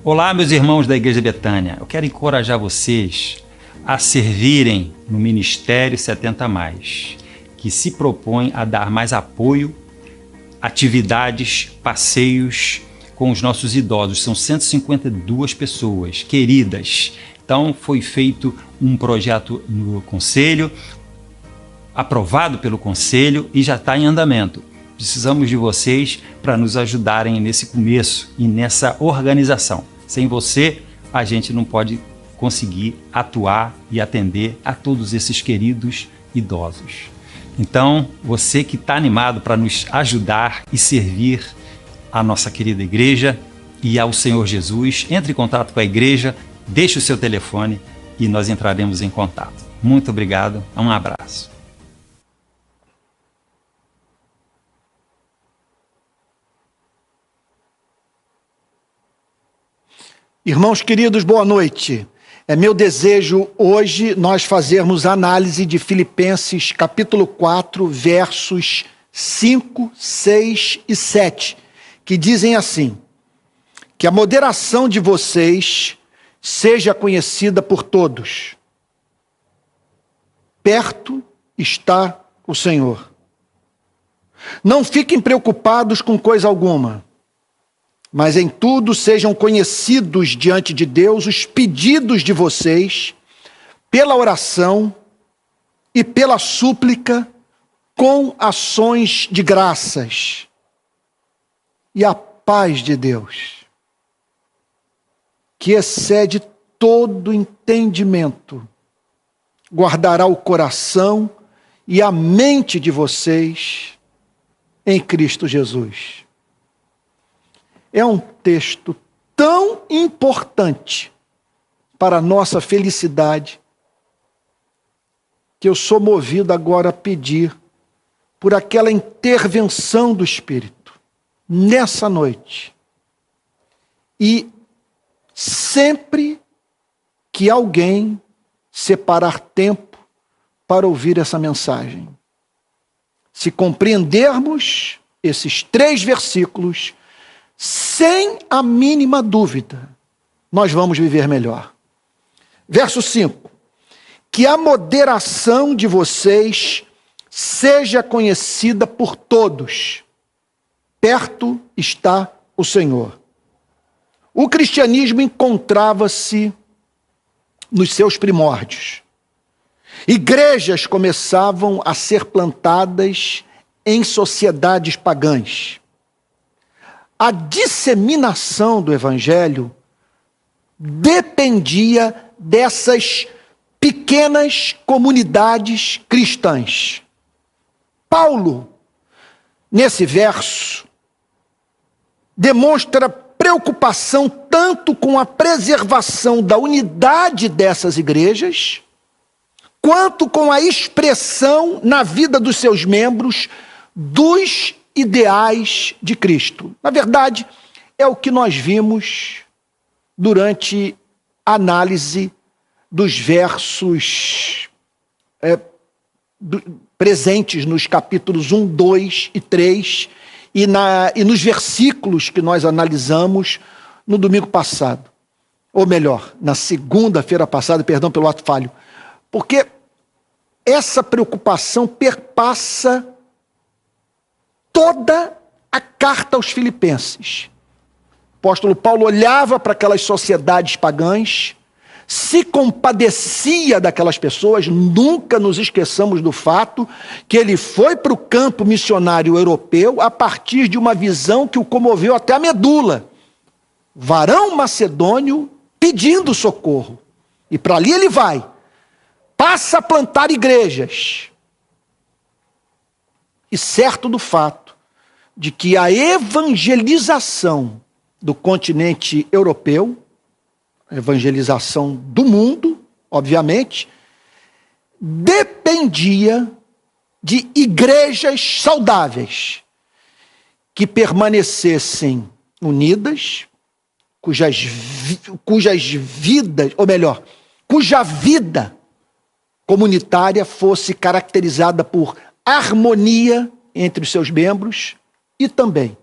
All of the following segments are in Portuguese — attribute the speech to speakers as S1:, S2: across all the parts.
S1: Olá, meus irmãos da Igreja Betânia. Eu quero encorajar vocês a servirem no Ministério 70+, que se propõe a dar mais apoio, atividades, passeios com os nossos idosos. São 152 pessoas queridas. Então, foi feito um projeto no Conselho, aprovado pelo Conselho e já está em andamento. Precisamos de vocês para nos ajudarem nesse começo e nessa organização. Sem você, a gente não pode conseguir atuar e atender a todos esses queridos idosos. Então, você que está animado para nos ajudar e servir a nossa querida igreja e ao Senhor Jesus, entre em contato com a igreja, deixe o seu telefone e nós entraremos em contato. Muito obrigado, um abraço.
S2: Irmãos queridos, boa noite. É meu desejo hoje nós fazermos análise de Filipenses capítulo 4, versos 5, 6 e 7, que dizem assim: que a moderação de vocês seja conhecida por todos. Perto está o Senhor. Não fiquem preocupados com coisa alguma, mas em tudo sejam conhecidos diante de Deus os pedidos de vocês, pela oração e pela súplica, com ações de graças. E a paz de Deus, que excede todo entendimento, guardará o coração e a mente de vocês em Cristo Jesus. É um texto tão importante para a nossa felicidade que eu sou movido agora a pedir por aquela intervenção do Espírito nessa noite. E sempre que alguém separar tempo para ouvir essa mensagem, se compreendermos esses 3 versículos, sem a mínima dúvida, nós vamos viver melhor. Verso 5. Que a moderação de vocês seja conhecida por todos. Perto está o Senhor. O cristianismo encontrava-se nos seus primórdios. Igrejas começavam a ser plantadas em sociedades pagãs. A disseminação do Evangelho dependia dessas pequenas comunidades cristãs. Paulo, nesse verso, demonstra preocupação tanto com a preservação da unidade dessas igrejas, quanto com a expressão na vida dos seus membros dos ideais de Cristo. Na verdade, é o que nós vimos durante a análise dos versos presentes nos capítulos 1, 2 e 3 e nos versículos que nós analisamos no domingo passado. Ou melhor, na segunda-feira passada, perdão pelo ato falho. Porque essa preocupação perpassa toda a carta aos Filipenses. O apóstolo Paulo olhava para aquelas sociedades pagãs, se compadecia daquelas pessoas. Nunca nos esqueçamos do fato que ele foi para o campo missionário europeu a partir de uma visão que o comoveu até a medula. Varão macedônio pedindo socorro. E para ali ele vai. Passa a plantar igrejas. E certo do fato de que a evangelização do continente europeu, a evangelização do mundo, obviamente, dependia de igrejas saudáveis, que permanecessem unidas, cuja vida comunitária fosse caracterizada por harmonia entre os seus membros, e também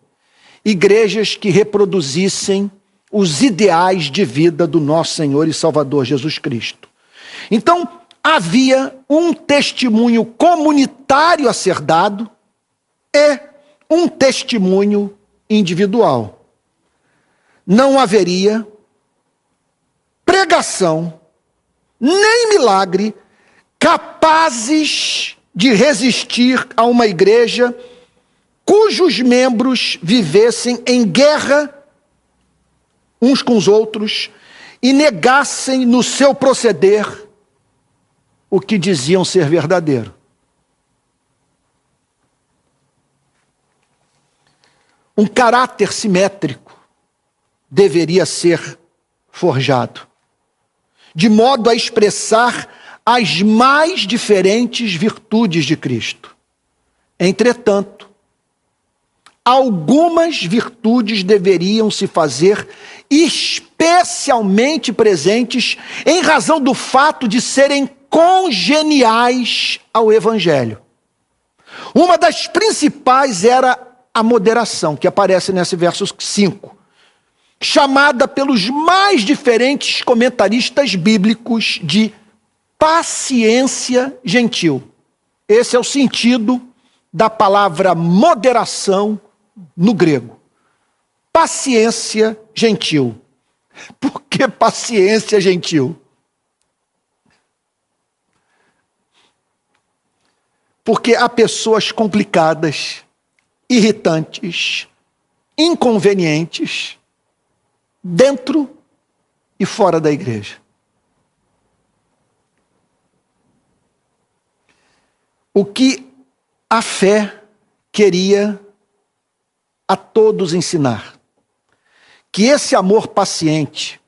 S2: igrejas que reproduzissem os ideais de vida do nosso Senhor e Salvador Jesus Cristo. Então, havia um testemunho comunitário a ser dado e um testemunho individual. Não haveria pregação nem milagre capazes de resistir a uma igreja cujos membros vivessem em guerra uns com os outros e negassem no seu proceder o que diziam ser verdadeiro. Um caráter simétrico deveria ser forjado, de modo a expressar as mais diferentes virtudes de Cristo. Entretanto, algumas virtudes deveriam se fazer especialmente presentes em razão do fato de serem congeniais ao Evangelho. Uma das principais era a moderação, que aparece nesse verso 5, chamada pelos mais diferentes comentaristas bíblicos de paciência gentil. Esse é o sentido da palavra moderação no grego. Paciência gentil. Por que paciência gentil? Porque há pessoas complicadas, irritantes, inconvenientes, dentro e fora da igreja. O que a fé queria a todos ensinar? Que esse amor paciente,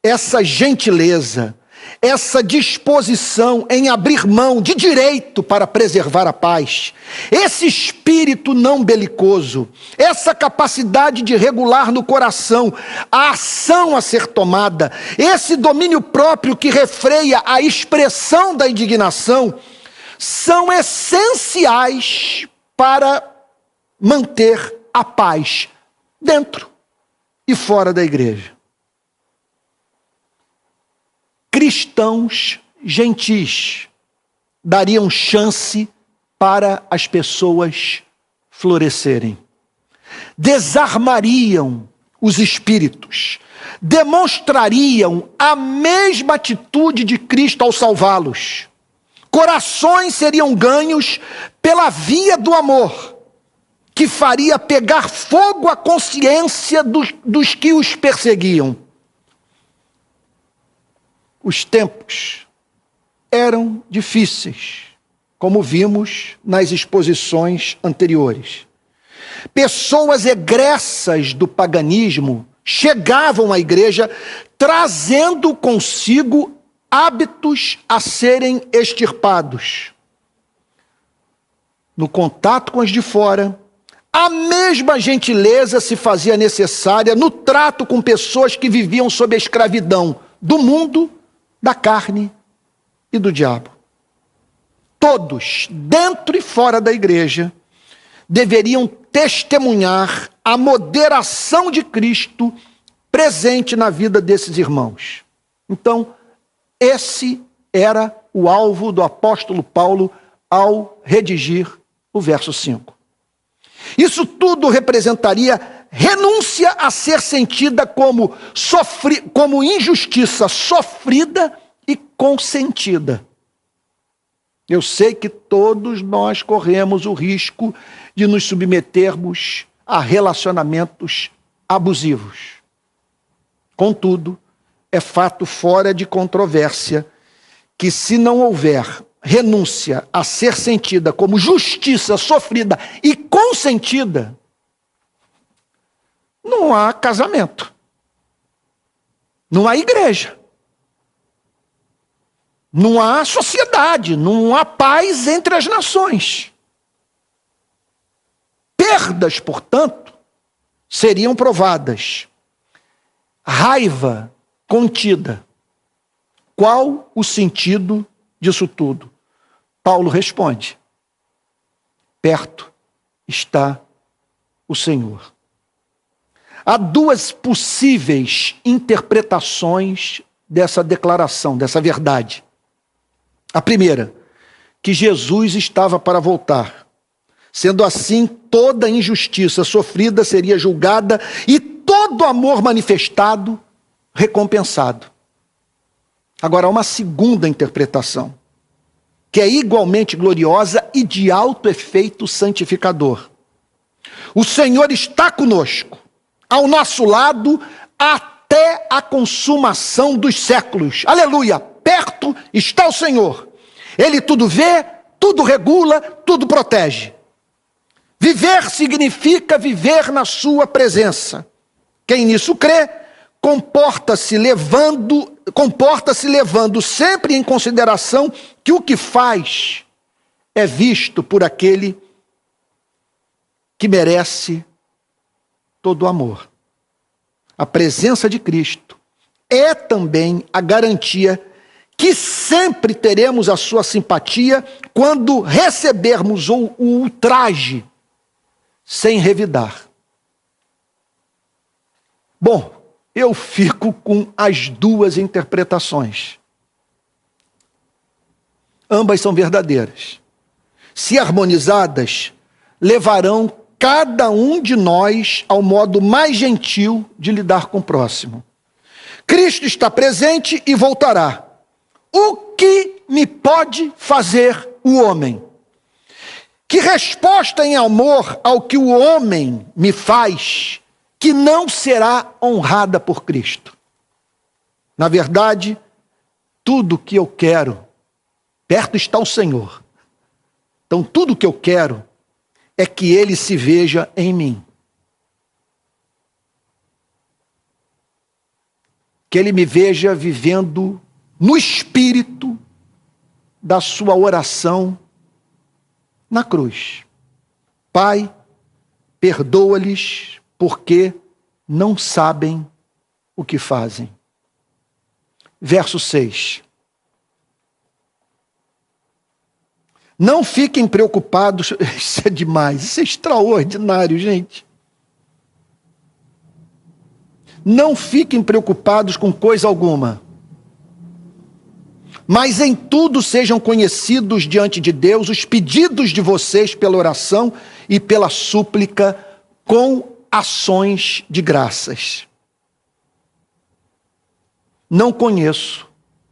S2: essa gentileza, essa disposição em abrir mão de direito para preservar a paz, esse espírito não belicoso, essa capacidade de regular no coração a ação a ser tomada, esse domínio próprio que refreia a expressão da indignação, são essenciais para manter a paz dentro e fora da igreja. Cristãos gentis dariam chance para as pessoas florescerem. Desarmariam os espíritos, demonstrariam a mesma atitude de Cristo ao salvá-los. Corações seriam ganhos pela via do amor, que faria pegar fogo a consciência dos que os perseguiam. Os tempos eram difíceis, como vimos nas exposições anteriores. Pessoas egressas do paganismo chegavam à igreja trazendo consigo hábitos a serem extirpados. No contato com os de fora, a mesma gentileza se fazia necessária no trato com pessoas que viviam sob a escravidão do mundo, da carne e do diabo. Todos, dentro e fora da igreja, deveriam testemunhar a moderação de Cristo presente na vida desses irmãos. Então, esse era o alvo do apóstolo Paulo ao redigir o verso 5. Isso tudo representaria renúncia a ser sentida como injustiça sofrida e consentida. Eu sei que todos nós corremos o risco de nos submetermos a relacionamentos abusivos. Contudo, é fato fora de controvérsia que, se não houver renúncia a ser sentida como justiça sofrida e consentida, não há casamento, não há igreja, não há sociedade, não há paz entre as nações. Perdas, portanto, seriam provadas. Raiva contida. Qual o sentido disso tudo? Paulo responde: perto está o Senhor. Há duas possíveis interpretações dessa declaração, dessa verdade. A primeira, que Jesus estava para voltar. Sendo assim, toda injustiça sofrida seria julgada e todo amor manifestado recompensado. Agora, há uma segunda interpretação, que é igualmente gloriosa e de alto efeito santificador. O Senhor está conosco, ao nosso lado, até a consumação dos séculos. Aleluia! Perto está o Senhor. Ele tudo vê, tudo regula, tudo protege. Viver significa viver na sua presença. Quem nisso crê, comporta-se levando sempre em consideração que o que faz é visto por aquele que merece todo o amor. A presença de Cristo é também a garantia que sempre teremos a sua simpatia quando recebermos o ultraje sem revidar. Bom, eu fico com as duas interpretações. Ambas são verdadeiras. Se harmonizadas, levarão cada um de nós ao modo mais gentil de lidar com o próximo. Cristo está presente e voltará. O que me pode fazer o homem? Que resposta em amor ao que o homem me faz que não será honrada por Cristo? Na verdade, tudo que eu quero, perto está o Senhor. Então, tudo que eu quero é que Ele se veja em mim. Que Ele me veja vivendo no espírito da sua oração na cruz. Pai, perdoa-lhes porque não sabem o que fazem. Verso 6. Não fiquem preocupados, isso é demais, isso é extraordinário, gente. Não fiquem preocupados com coisa alguma, mas em tudo sejam conhecidos diante de Deus os pedidos de vocês pela oração e pela súplica com ações de graças. Não conheço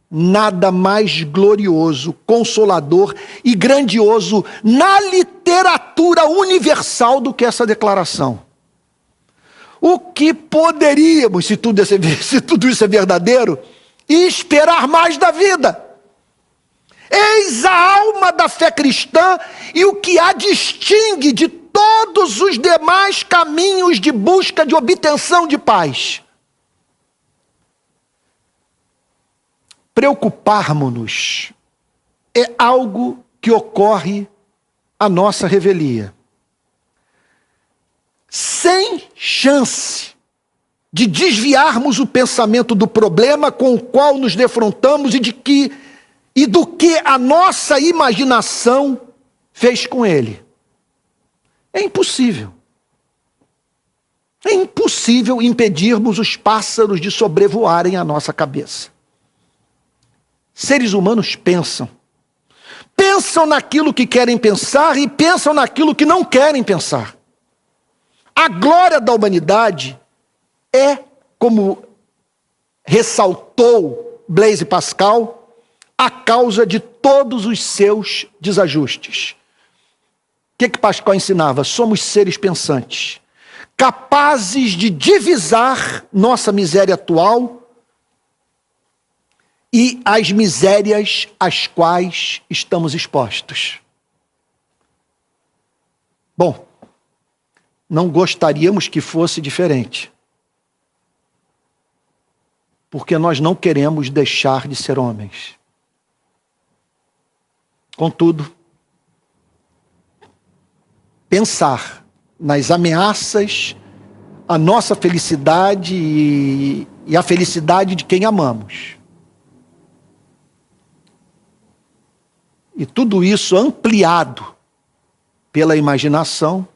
S2: nada mais glorioso, consolador e grandioso na literatura universal do que essa declaração. O que poderíamos, se tudo isso é verdadeiro, esperar mais da vida? Eis a alma da fé cristã e o que a distingue de todos os demais caminhos de busca de obtenção de paz. Preocuparmos-nos é algo que ocorre à nossa revelia. Sem chance de desviarmos o pensamento do problema com o qual nos defrontamos e do que a nossa imaginação fez com ele. É impossível. É impossível impedirmos os pássaros de sobrevoarem a nossa cabeça. Seres humanos pensam. Pensam naquilo que querem pensar e pensam naquilo que não querem pensar. A glória da humanidade é, como ressaltou Blaise Pascal, a causa de todos os seus desajustes. O que Pascal ensinava? Somos seres pensantes, capazes de divisar nossa miséria atual e as misérias às quais estamos expostos. Bom, não gostaríamos que fosse diferente, porque nós não queremos deixar de ser homens. Contudo, pensar nas ameaças à nossa felicidade e à felicidade de quem amamos. E tudo isso ampliado pela imaginação.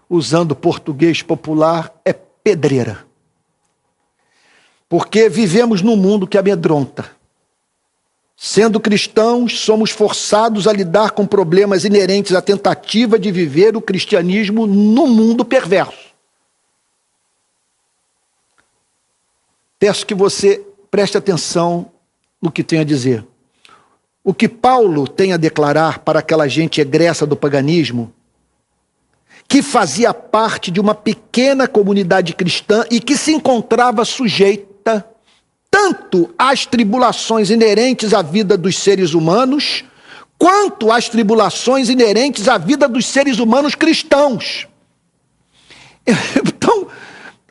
S2: usando português popular, é pedreira. Porque vivemos num mundo que amedronta. Sendo cristãos, somos forçados a lidar com problemas inerentes à tentativa de viver o cristianismo no mundo perverso. Peço que você preste atenção no que tenho a dizer. O que Paulo tem a declarar para aquela gente egressa do paganismo, que fazia parte de uma pequena comunidade cristã e que se encontrava sujeita tanto às tribulações inerentes à vida dos seres humanos, quanto às tribulações inerentes à vida dos seres humanos cristãos. Então,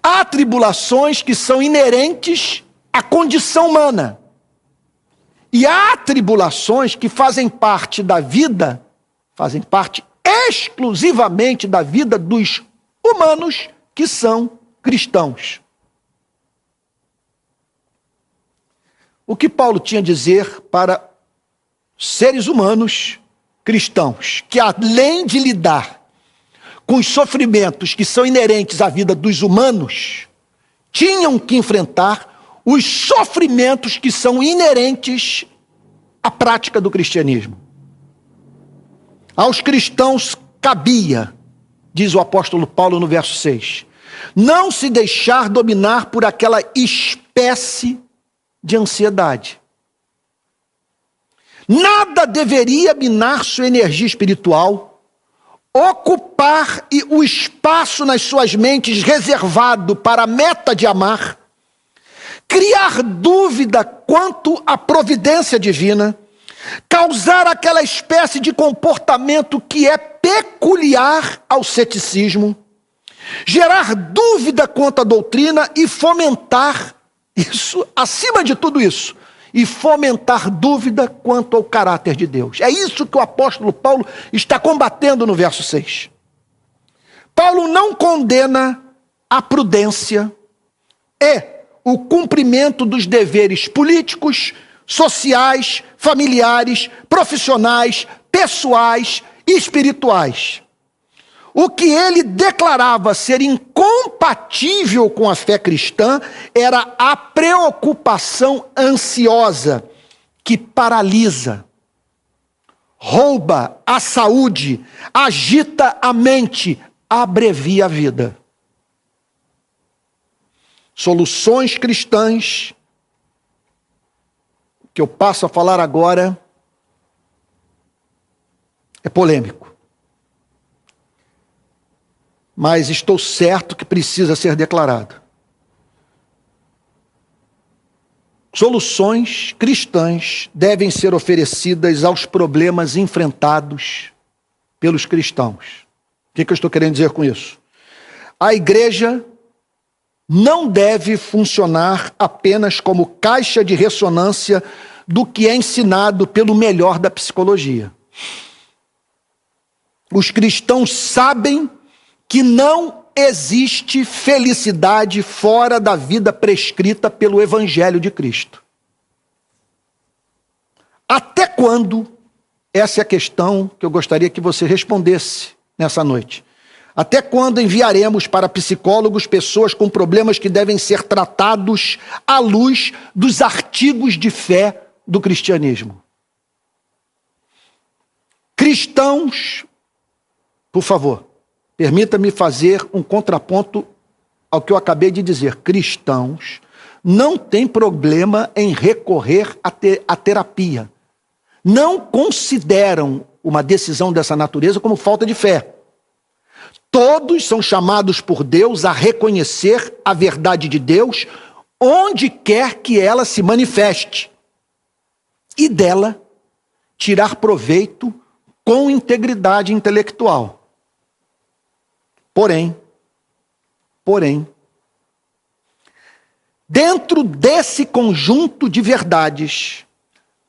S2: há tribulações que são inerentes à condição humana. E há tribulações que fazem parte da vida, fazem parte exclusivamente da vida dos humanos que são cristãos. O que Paulo tinha a dizer para seres humanos cristãos, que além de lidar com os sofrimentos que são inerentes à vida dos humanos, tinham que enfrentar os sofrimentos que são inerentes à prática do cristianismo. Aos cristãos cabia, diz o apóstolo Paulo no verso 6, não se deixar dominar por aquela espécie de ansiedade. Nada deveria minar sua energia espiritual, ocupar o espaço nas suas mentes reservado para a meta de amar, criar dúvida quanto à providência divina, causar aquela espécie de comportamento que é peculiar ao ceticismo, gerar dúvida quanto à doutrina e fomentar isso, acima de tudo isso, e fomentar dúvida quanto ao caráter de Deus. É isso que o apóstolo Paulo está combatendo no verso 6. Paulo não condena a prudência e o cumprimento dos deveres políticos, sociais, familiares, profissionais, pessoais e espirituais. O que ele declarava ser incompatível com a fé cristã era a preocupação ansiosa que paralisa, rouba a saúde, agita a mente, abrevia a vida. Soluções cristãs, que eu passo a falar agora, é polêmico. Mas estou certo que precisa ser declarado. Soluções cristãs devem ser oferecidas aos problemas enfrentados pelos cristãos. O que eu estou querendo dizer com isso? A igreja não deve funcionar apenas como caixa de ressonância do que é ensinado pelo melhor da psicologia. Os cristãos sabem que não existe felicidade fora da vida prescrita pelo Evangelho de Cristo. Até quando? Essa é a questão que eu gostaria que você respondesse nessa noite. Até quando enviaremos para psicólogos pessoas com problemas que devem ser tratados à luz dos artigos de fé do cristianismo? Cristãos, por favor, permita-me fazer um contraponto ao que eu acabei de dizer. Cristãos não têm problema em recorrer à terapia. Não consideram uma decisão dessa natureza como falta de fé. Todos são chamados por Deus a reconhecer a verdade de Deus onde quer que ela se manifeste e dela tirar proveito com integridade intelectual. Porém, dentro desse conjunto de verdades,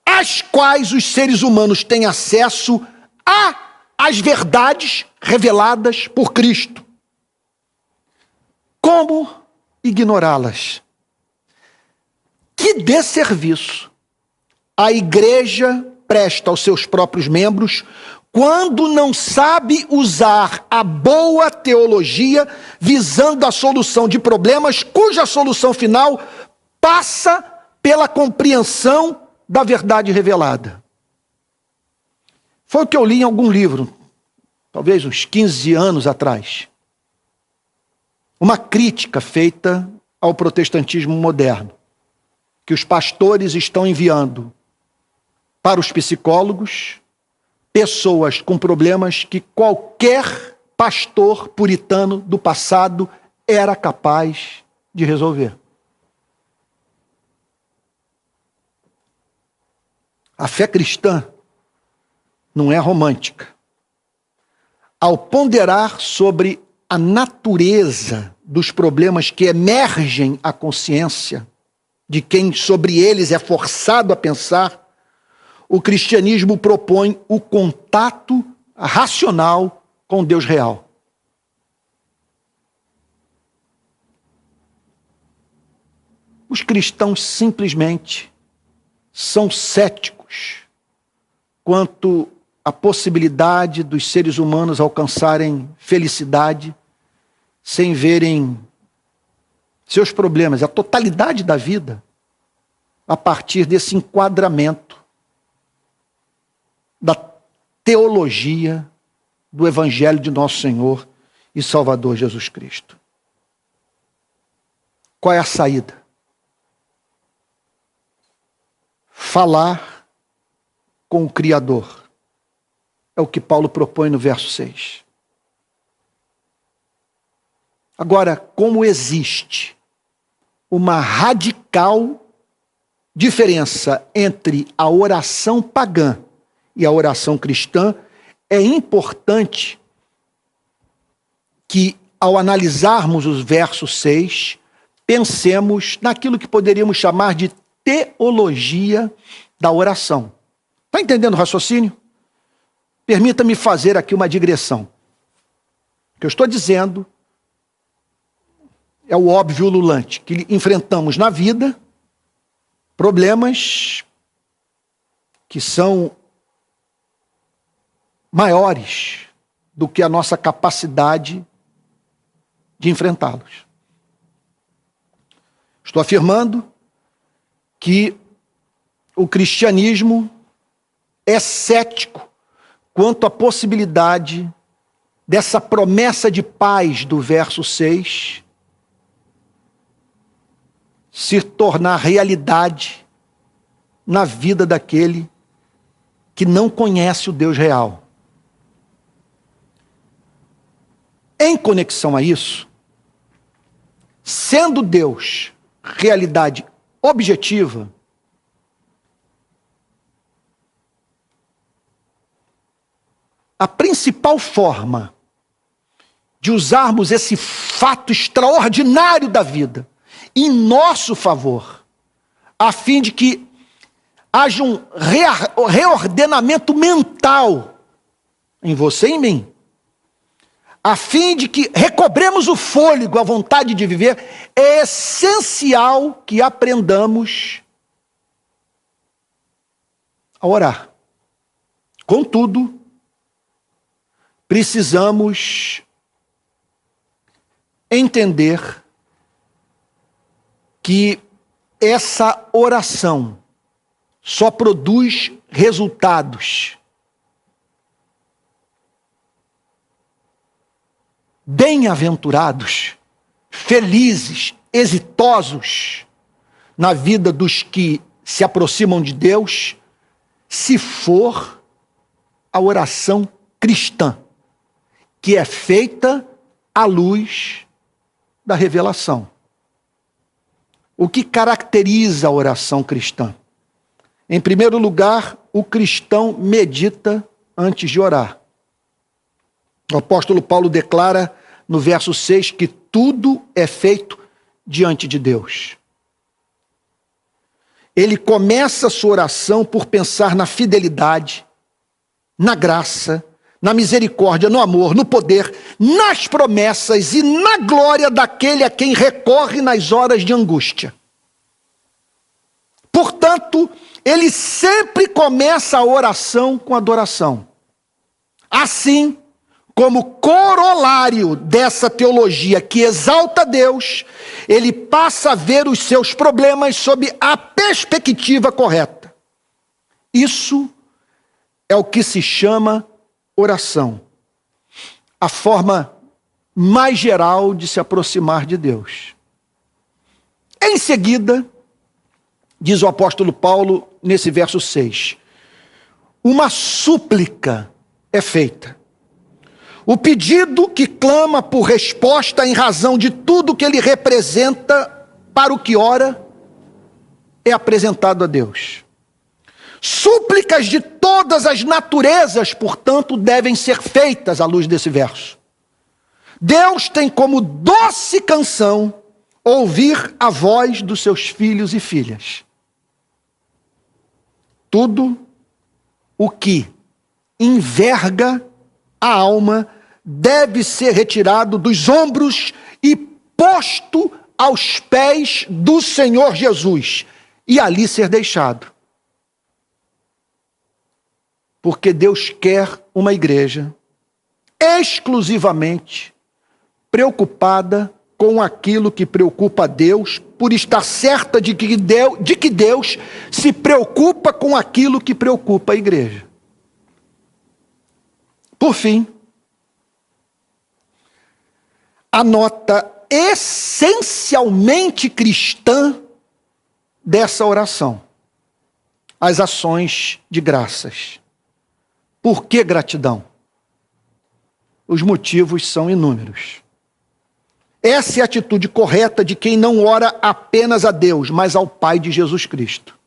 S2: às quais os seres humanos têm acesso às verdades reveladas por Cristo, como ignorá-las? Que desserviço a igreja presta aos seus próprios membros quando não sabe usar a boa teologia visando a solução de problemas cuja solução final passa pela compreensão da verdade revelada. Foi o que eu li em algum livro, talvez uns 15 anos atrás. Uma crítica feita ao protestantismo moderno, que os pastores estão enviando para os psicólogos pessoas com problemas que qualquer pastor puritano do passado era capaz de resolver. A fé cristã não é romântica. Ao ponderar sobre a natureza dos problemas que emergem à consciência de quem sobre eles é forçado a pensar, o cristianismo propõe o contato racional com Deus real. Os cristãos simplesmente são céticos quanto à possibilidade dos seres humanos alcançarem felicidade sem verem seus problemas, a totalidade da vida, a partir desse enquadramento da teologia do Evangelho de nosso Senhor e Salvador Jesus Cristo. Qual é a saída? Falar com o Criador. É o que Paulo propõe no verso 6. Agora, como existe uma radical diferença entre a oração pagã e a oração cristã, é importante que, ao analisarmos os versos 6, pensemos naquilo que poderíamos chamar de teologia da oração. Está entendendo o raciocínio? Permita-me fazer aqui uma digressão. O que eu estou dizendo é o óbvio ululante, que enfrentamos na vida problemas que são maiores do que a nossa capacidade de enfrentá-los. Estou afirmando que o cristianismo é cético quanto à possibilidade dessa promessa de paz do verso 6 se tornar realidade na vida daquele que não conhece o Deus real. Em conexão a isso, sendo Deus realidade objetiva, a principal forma de usarmos esse fato extraordinário da vida em nosso favor, a fim de que haja um reordenamento mental em você e em mim, a fim de que recobremos o fôlego, a vontade de viver, é essencial que aprendamos a orar. Contudo, precisamos entender que essa oração só produz resultados bem-aventurados, felizes, exitosos na vida dos que se aproximam de Deus, se for a oração cristã, que é feita à luz da revelação. O que caracteriza a oração cristã? Em primeiro lugar, o cristão medita antes de orar. O apóstolo Paulo declara no verso 6 que tudo é feito diante de Deus. Ele começa a sua oração por pensar na fidelidade, na graça, na misericórdia, no amor, no poder, nas promessas e na glória daquele a quem recorre nas horas de angústia. Portanto, ele sempre começa a oração com adoração. Assim, como corolário dessa teologia que exalta Deus, ele passa a ver os seus problemas sob a perspectiva correta. Isso é o que se chama oração. A forma mais geral de se aproximar de Deus. Em seguida, diz o apóstolo Paulo nesse verso 6, uma súplica é feita. O pedido que clama por resposta em razão de tudo que ele representa para o que ora é apresentado a Deus. Súplicas de todas as naturezas, portanto, devem ser feitas à luz desse verso. Deus tem como doce canção ouvir a voz dos seus filhos e filhas. Tudo o que enverga a alma deve ser retirado dos ombros e posto aos pés do Senhor Jesus e ali ser deixado. Porque Deus quer uma igreja exclusivamente preocupada com aquilo que preocupa a Deus, por estar certa de que Deus se preocupa com aquilo que preocupa a igreja. Por fim, a nota essencialmente cristã dessa oração: as ações de graças. Por que gratidão? Os motivos são inúmeros. Essa é a atitude correta de quem não ora apenas a Deus, mas ao Pai de Jesus Cristo.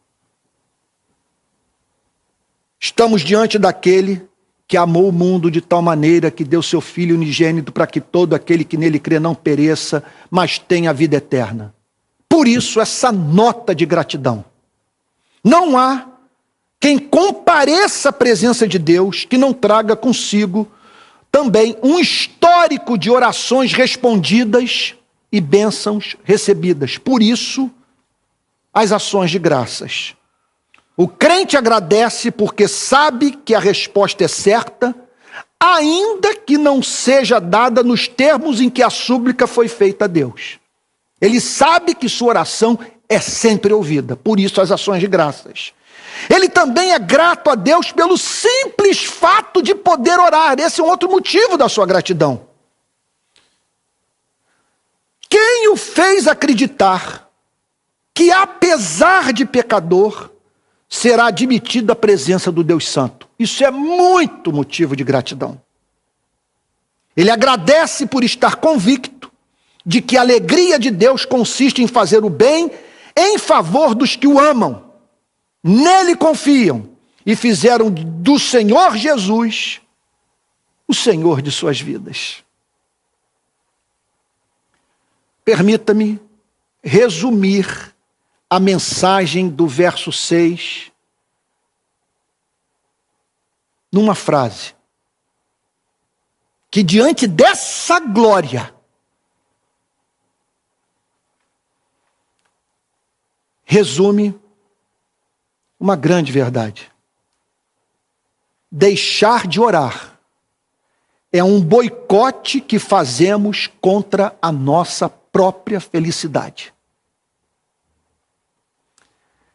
S2: Estamos diante daquele que amou o mundo de tal maneira que deu seu Filho unigênito para que todo aquele que nele crê não pereça, mas tenha a vida eterna. Por isso, essa nota de gratidão. Não há quem compareça à presença de Deus que não traga consigo também um histórico de orações respondidas e bênçãos recebidas. Por isso, as ações de graças. O crente agradece porque sabe que a resposta é certa, ainda que não seja dada nos termos em que a súplica foi feita a Deus. Ele sabe que sua oração é sempre ouvida, por isso as ações de graças. Ele também é grato a Deus pelo simples fato de poder orar. Esse é um outro motivo da sua gratidão. Quem o fez acreditar que, apesar de pecador, será admitida a presença do Deus Santo? Isso é muito motivo de gratidão. Ele agradece por estar convicto de que a alegria de Deus consiste em fazer o bem em favor dos que o amam, nele confiam e fizeram do Senhor Jesus o Senhor de suas vidas. Permita-me resumir a mensagem do verso 6 numa frase que, diante dessa glória, resume uma grande verdade. Deixar de orar é um boicote que fazemos contra a nossa própria felicidade.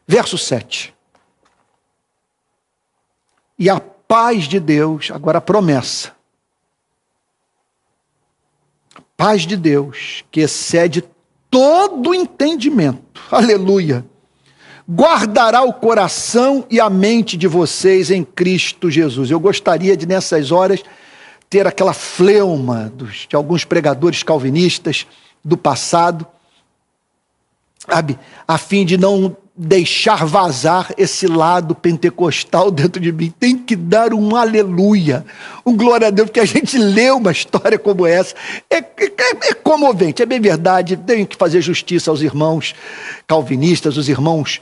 S2: Verso 7. E a paz de Deus, agora a promessa. A paz de Deus, que excede todo entendimento, aleluia, guardará o coração e a mente de vocês em Cristo Jesus. Eu gostaria de, nessas horas, ter aquela fleuma de alguns pregadores calvinistas do passado, sabe, a fim de não deixar vazar esse lado pentecostal dentro de mim. Tem que dar um aleluia, um glória a Deus, porque a gente lê uma história como essa, é comovente, é bem verdade. Tenho que fazer justiça aos irmãos calvinistas, os irmãos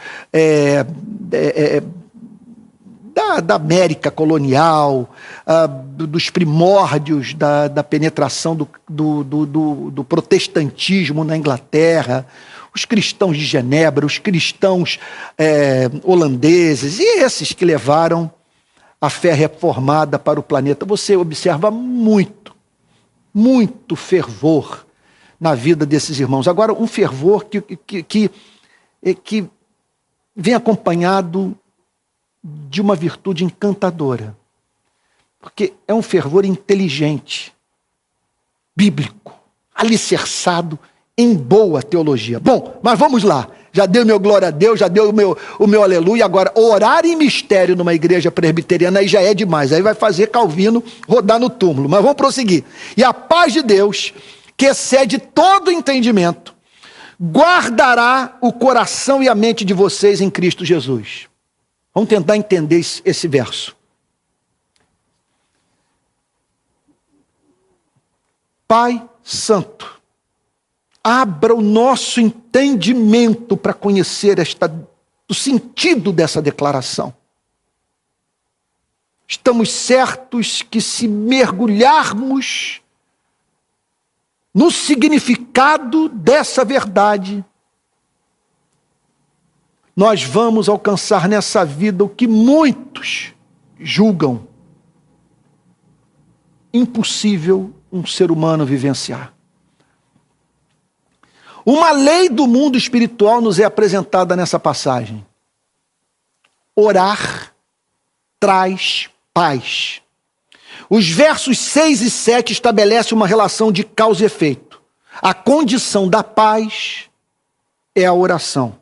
S2: da América colonial, dos primórdios da penetração do protestantismo na Inglaterra, os cristãos de Genebra, os cristãos holandeses, e esses que levaram a fé reformada para o planeta. Você observa muito fervor na vida desses irmãos. Agora, um fervor que vem acompanhado de uma virtude encantadora. Porque é um fervor inteligente, bíblico, alicerçado em boa teologia. Bom, mas vamos lá. Já deu meu glória a Deus, já deu o meu aleluia. Agora, orar em mistério numa igreja presbiteriana aí já é demais. Aí vai fazer Calvino rodar no túmulo. Mas vamos prosseguir. E a paz de Deus, que excede todo entendimento, guardará o coração e a mente de vocês em Cristo Jesus. Vamos tentar entender esse verso. Pai Santo, abra o nosso entendimento para conhecer o sentido dessa declaração. Estamos certos que se mergulharmos no significado dessa verdade, nós vamos alcançar nessa vida o que muitos julgam impossível um ser humano vivenciar. Uma lei do mundo espiritual nos é apresentada nessa passagem. Orar traz paz. Os versos 6 e 7 estabelecem uma relação de causa e efeito. A condição da paz é a oração.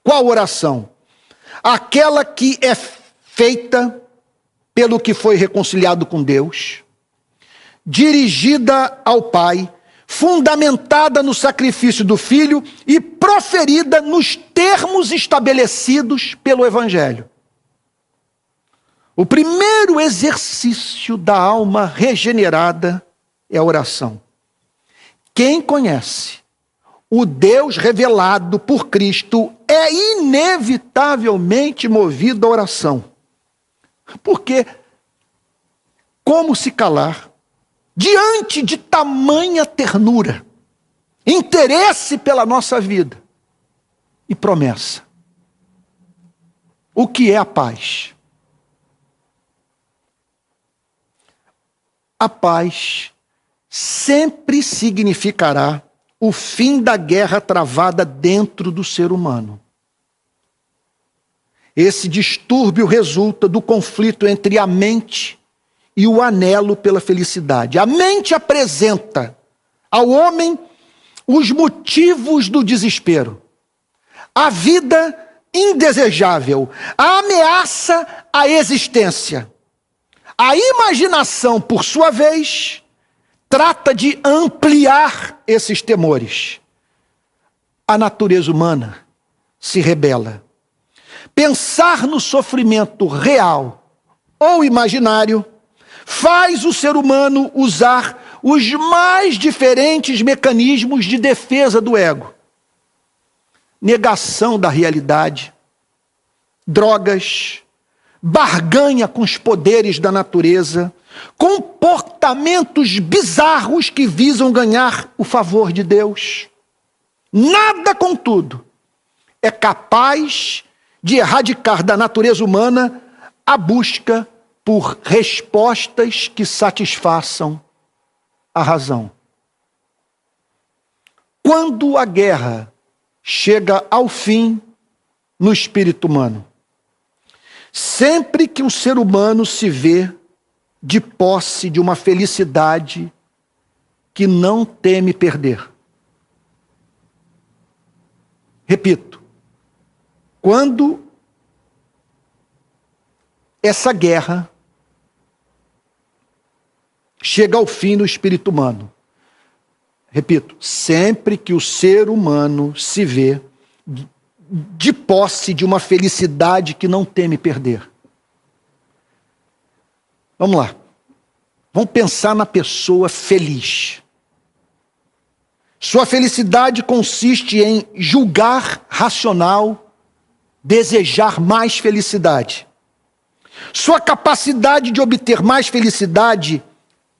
S2: Qual oração? Aquela que é feita pelo que foi reconciliado com Deus, dirigida ao Pai, fundamentada no sacrifício do Filho e proferida nos termos estabelecidos pelo Evangelho. O primeiro exercício da alma regenerada é a oração. Quem conhece o Deus revelado por Cristo é inevitavelmente movido à oração. Porque como se calar diante de tamanha ternura, interesse pela nossa vida e promessa? O que é a paz? A paz sempre significará o fim da guerra travada dentro do ser humano. Esse distúrbio resulta do conflito entre a mente e o anelo pela felicidade. A mente apresenta ao homem os motivos do desespero, a vida indesejável, a ameaça à existência. A imaginação, por sua vez, trata de ampliar esses temores. A natureza humana se rebela. Pensar no sofrimento real ou imaginário faz o ser humano usar os mais diferentes mecanismos de defesa do ego. Negação da realidade, drogas, barganha com os poderes da natureza, comportamentos bizarros que visam ganhar o favor de Deus. Nada, contudo, é capaz de erradicar da natureza humana a busca por respostas que satisfaçam a razão. Quando a guerra chega ao fim no espírito humano, sempre que o ser humano se vê de posse de uma felicidade que não teme perder. Repito, quando essa guerra chega ao fim no espírito humano, repito, sempre que o ser humano se vê de posse de uma felicidade que não teme perder. Vamos lá. Vamos pensar na pessoa feliz. Sua felicidade consiste em julgar racional, desejar mais felicidade. Sua capacidade de obter mais felicidade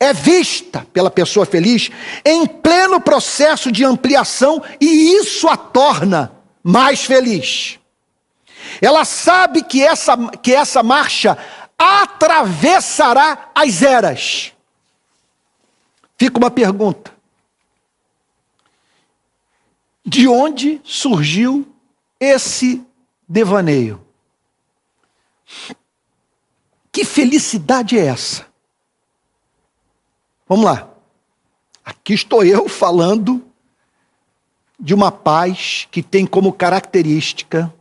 S2: é vista pela pessoa feliz em pleno processo de ampliação e isso a torna mais feliz. Ela sabe que essa marcha atravessará as eras. Fica uma pergunta: de onde surgiu esse devaneio? Que felicidade é essa? Vamos lá. Aqui estou eu falando de uma paz que tem como característica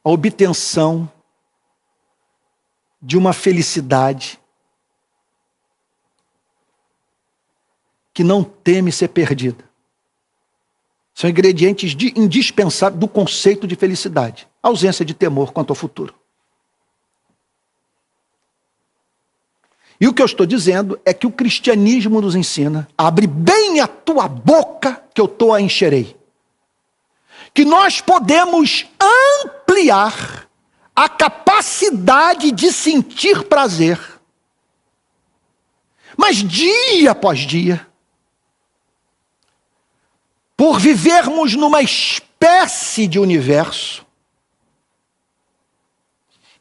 S2: a obtenção de uma felicidade que não teme ser perdida. São ingredientes indispensáveis do conceito de felicidade. A ausência de temor quanto ao futuro. E o que eu estou dizendo é que o cristianismo nos ensina: abre bem a tua boca que eu te a encherei. Que nós podemos ampliar a capacidade de sentir prazer. Mas dia após dia, por vivermos numa espécie de universo,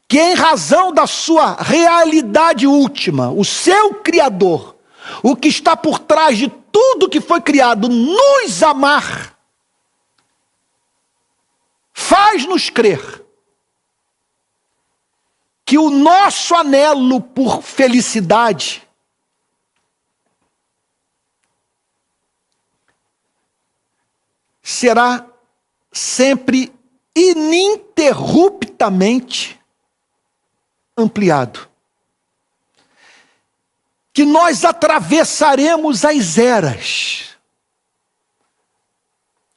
S2: que em razão da sua realidade última, o seu Criador, o que está por trás de tudo que foi criado, nos amar, faz-nos crer que o nosso anelo por felicidade será sempre ininterruptamente ampliado. Que nós atravessaremos as eras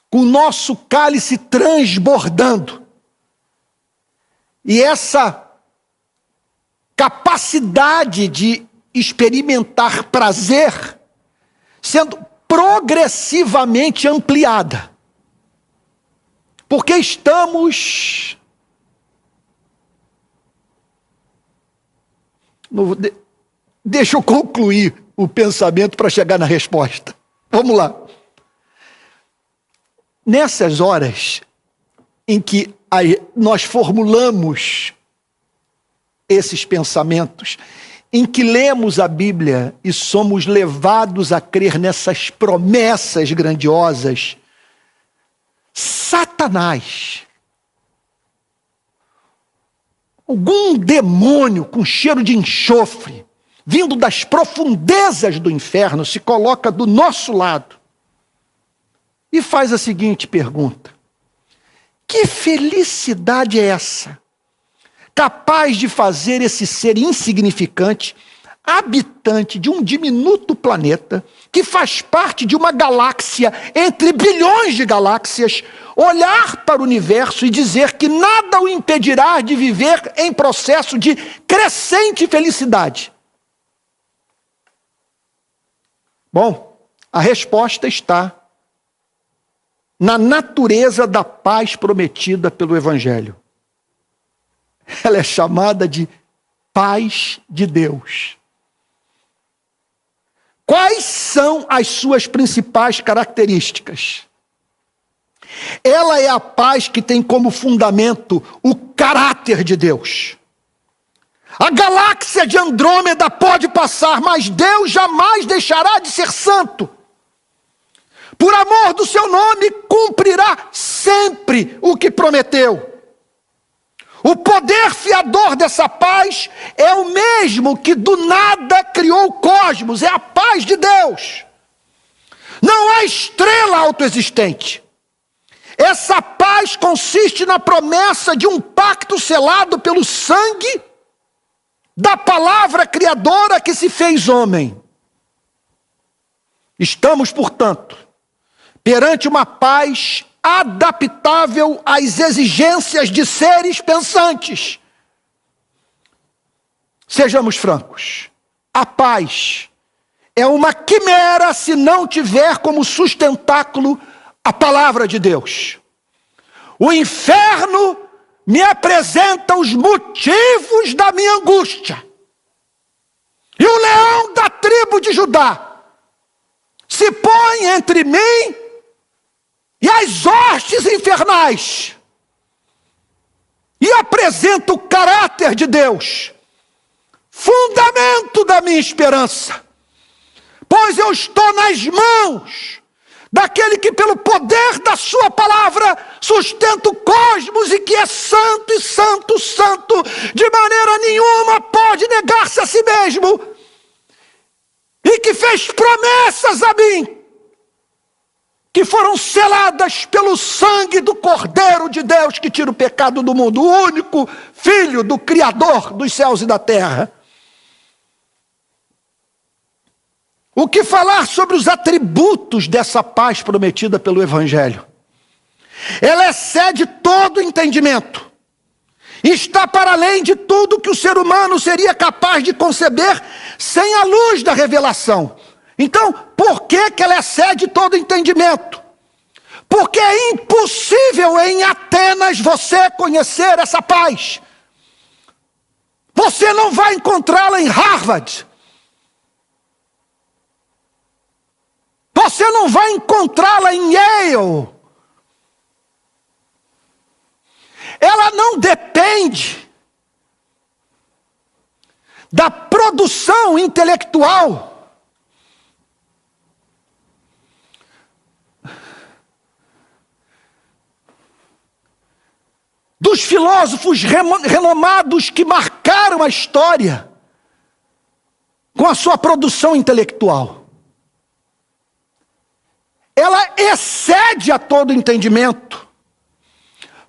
S2: com o nosso cálice transbordando. E essa capacidade de experimentar prazer sendo progressivamente ampliada. Porque estamos Deixa eu concluir o pensamento para chegar na resposta. Vamos lá. Nessas horas em que nós formulamos esses pensamentos, em que lemos a Bíblia e somos levados a crer nessas promessas grandiosas, Satanás, algum demônio com cheiro de enxofre, vindo das profundezas do inferno, se coloca do nosso lado e faz a seguinte pergunta: que felicidade é essa, capaz de fazer esse ser insignificante, habitante de um diminuto planeta, que faz parte de uma galáxia entre bilhões de galáxias, olhar para o universo e dizer que nada o impedirá de viver em processo de crescente felicidade? Bom, a resposta está na natureza da paz prometida pelo Evangelho. Ela é chamada de paz de Deus. Quais são as suas principais características? Ela é a paz que tem como fundamento o caráter de Deus. A galáxia de Andrômeda pode passar, mas Deus jamais deixará de ser santo. Por amor do seu nome, cumprirá sempre o que prometeu. O poder fiador dessa paz é o mesmo que do nada criou o cosmos, é a paz de Deus. Não há estrela autoexistente. Essa paz consiste na promessa de um pacto selado pelo sangue da palavra criadora que se fez homem. Estamos, portanto, perante uma paz adaptável às exigências de seres pensantes. Sejamos francos, a paz é uma quimera se não tiver como sustentáculo a palavra de Deus. O inferno me apresenta os motivos da minha angústia. E o leão da tribo de Judá se põe entre mim e as hostes infernais e apresenta o caráter de Deus, fundamento da minha esperança, pois eu estou nas mãos daquele que pelo poder da sua palavra sustenta o cosmos e que é santo e santo, santo, de maneira nenhuma pode negar-se a si mesmo, e que fez promessas a mim, que foram seladas pelo sangue do Cordeiro de Deus que tira o pecado do mundo, o único Filho do Criador dos céus e da terra. O que falar sobre os atributos dessa paz prometida pelo Evangelho? Ela excede todo entendimento, está para além de tudo que o ser humano seria capaz de conceber sem a luz da revelação. Então, por que ela excede todo entendimento? Porque é impossível em Atenas você conhecer essa paz. Você não vai encontrá-la em Harvard. Você não vai encontrá-la em Yale. Ela não depende da produção intelectual dos filósofos renomados que marcaram a história com a sua produção intelectual. Ela excede a todo entendimento,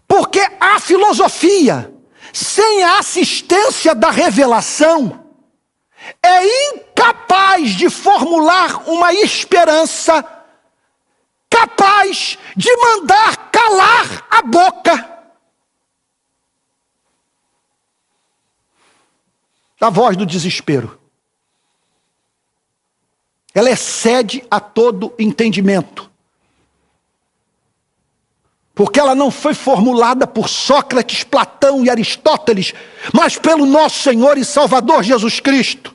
S2: porque a filosofia, sem a assistência da revelação, é incapaz de formular uma esperança capaz de mandar calar a boca da voz do desespero. Ela excede a todo entendimento, porque ela não foi formulada por Sócrates, Platão e Aristóteles, mas pelo nosso Senhor e Salvador Jesus Cristo.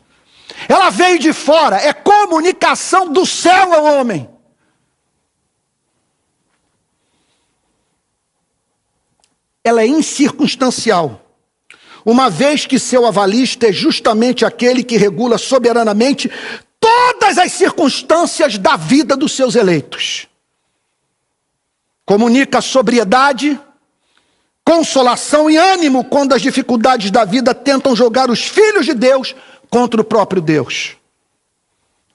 S2: Ela veio de fora, é comunicação do céu ao homem. Ela é incircunstancial, uma vez que seu avalista é justamente aquele que regula soberanamente todas as circunstâncias da vida dos seus eleitos. Comunica sobriedade, consolação e ânimo quando as dificuldades da vida tentam jogar os filhos de Deus contra o próprio Deus,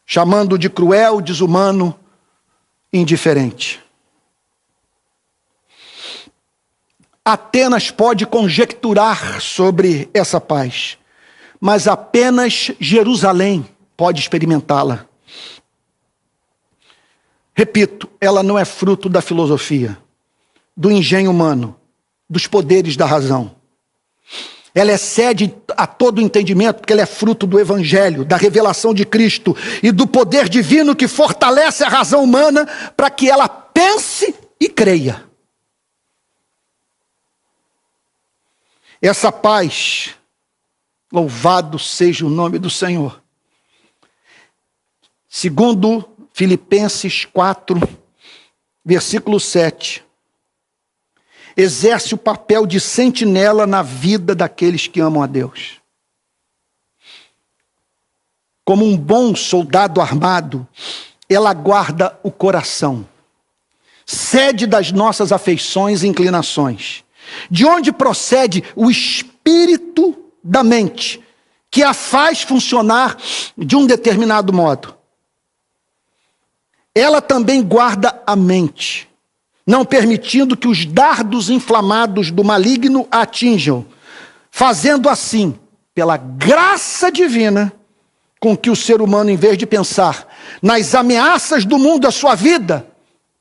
S2: chamando de cruel, desumano, indiferente. Atenas pode conjecturar sobre essa paz, mas apenas Jerusalém pode experimentá-la. Repito, ela não é fruto da filosofia, do engenho humano, dos poderes da razão. Ela excede a todo entendimento, porque ela é fruto do Evangelho, da revelação de Cristo e do poder divino que fortalece a razão humana para que ela pense e creia. Essa paz, louvado seja o nome do Senhor, segundo Filipenses 4, versículo 7, exerce o papel de sentinela na vida daqueles que amam a Deus. Como um bom soldado armado, ela guarda o coração, sede das nossas afeições e inclinações, de onde procede o espírito da mente, que a faz funcionar de um determinado modo. Ela também guarda a mente, não permitindo que os dardos inflamados do maligno a atinjam, fazendo assim, pela graça divina, com que o ser humano, em vez de pensar nas ameaças do mundo à sua vida,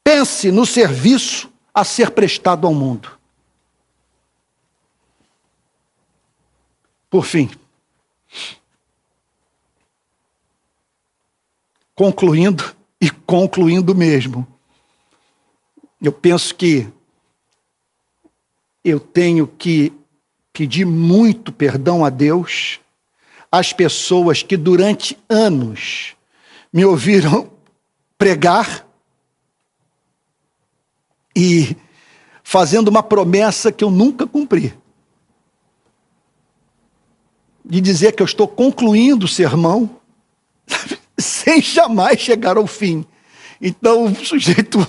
S2: pense no serviço a ser prestado ao mundo. Por fim, concluindo mesmo, eu penso que eu tenho que pedir muito perdão a Deus às pessoas que durante anos me ouviram pregar e fazendo uma promessa que eu nunca cumpri. De dizer que eu estou concluindo o sermão sem jamais chegar ao fim. Então o sujeito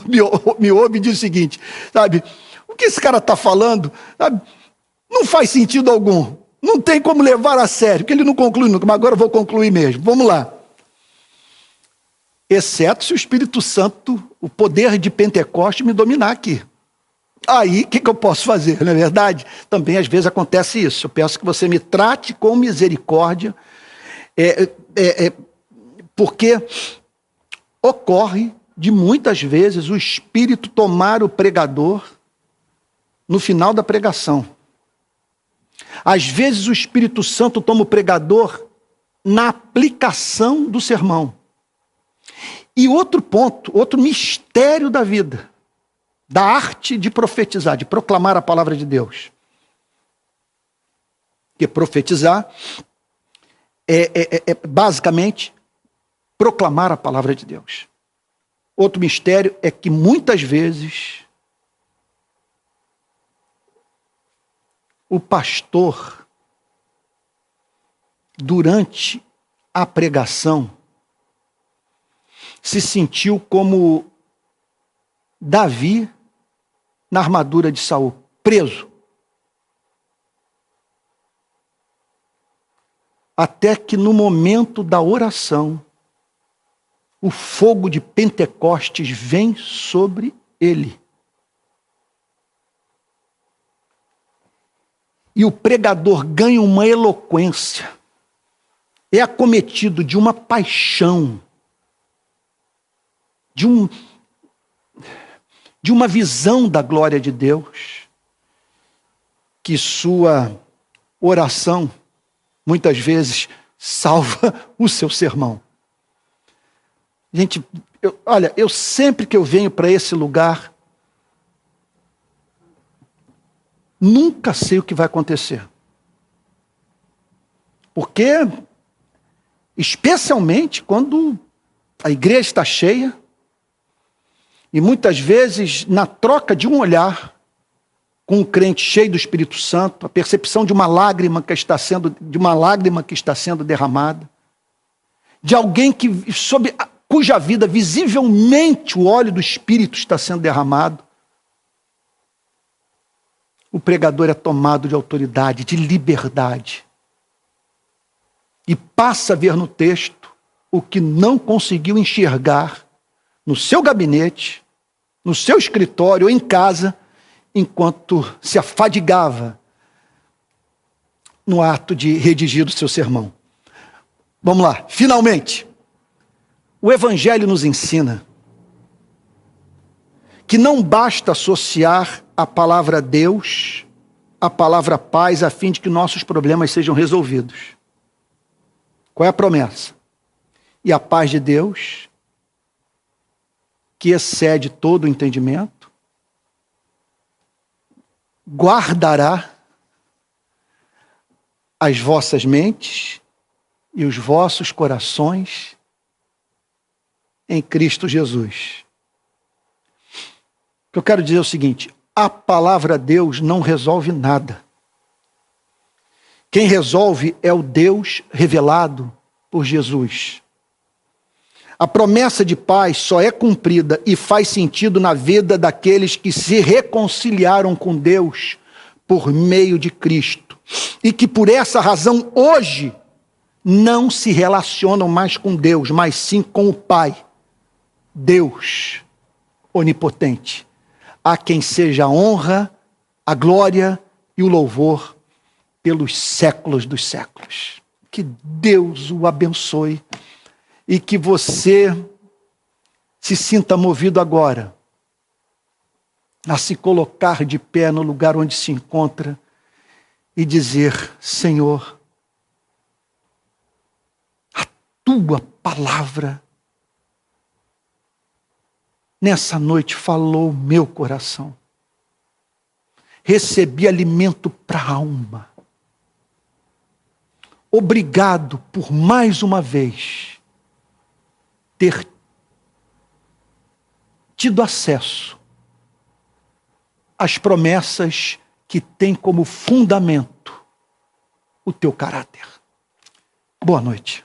S2: me ouve e diz o seguinte, sabe, o que esse cara está falando, sabe, não faz sentido algum, não tem como levar a sério, porque ele não conclui nunca, mas agora eu vou concluir mesmo. Vamos lá. Exceto se o Espírito Santo, o poder de Pentecostes me dominar aqui. Aí, o que eu posso fazer? Não é verdade? Também, às vezes, acontece isso. Eu peço que você me trate com misericórdia, porque ocorre de muitas vezes o Espírito tomar o pregador no final da pregação. Às vezes, o Espírito Santo toma o pregador na aplicação do sermão. E outro ponto, outro mistério da vida, da arte de profetizar, de proclamar a palavra de Deus. Porque profetizar é basicamente proclamar a palavra de Deus. Outro mistério é que muitas vezes o pastor, durante a pregação, se sentiu como Davi na armadura de Saul, preso. Até que no momento da oração, o fogo de Pentecostes vem sobre ele. E o pregador ganha uma eloquência, é acometido de uma paixão, de uma visão da glória de Deus, que sua oração, muitas vezes, salva o seu sermão. Gente, eu sempre que eu venho para esse lugar, nunca sei o que vai acontecer. Porque, especialmente quando a igreja está cheia, e muitas vezes, na troca de um olhar, com um crente cheio do Espírito Santo, a percepção de uma lágrima que está sendo derramada, de alguém cuja vida visivelmente o óleo do Espírito está sendo derramado, o pregador é tomado de autoridade, de liberdade, e passa a ver no texto o que não conseguiu enxergar no seu gabinete, no seu escritório ou em casa, enquanto se afadigava no ato de redigir o seu sermão. Vamos lá, finalmente. O Evangelho nos ensina que não basta associar a palavra Deus à palavra paz a fim de que nossos problemas sejam resolvidos. Qual é a promessa? E a paz de Deus, que excede todo o entendimento, guardará as vossas mentes e os vossos corações em Cristo Jesus. O que eu quero dizer é o seguinte: a palavra Deus não resolve nada. Quem resolve é o Deus revelado por Jesus. A promessa de paz só é cumprida e faz sentido na vida daqueles que se reconciliaram com Deus por meio de Cristo. E que por essa razão hoje não se relacionam mais com Deus, mas sim com o Pai, Deus onipotente, a quem seja a honra, a glória e o louvor pelos séculos dos séculos. Que Deus o abençoe e que você se sinta movido agora a se colocar de pé no lugar onde se encontra e dizer: Senhor, a tua palavra nessa noite falou o meu coração. Recebi alimento para a alma. Obrigado por mais uma vez ter tido acesso as promessas que têm como fundamento o teu caráter. Boa noite.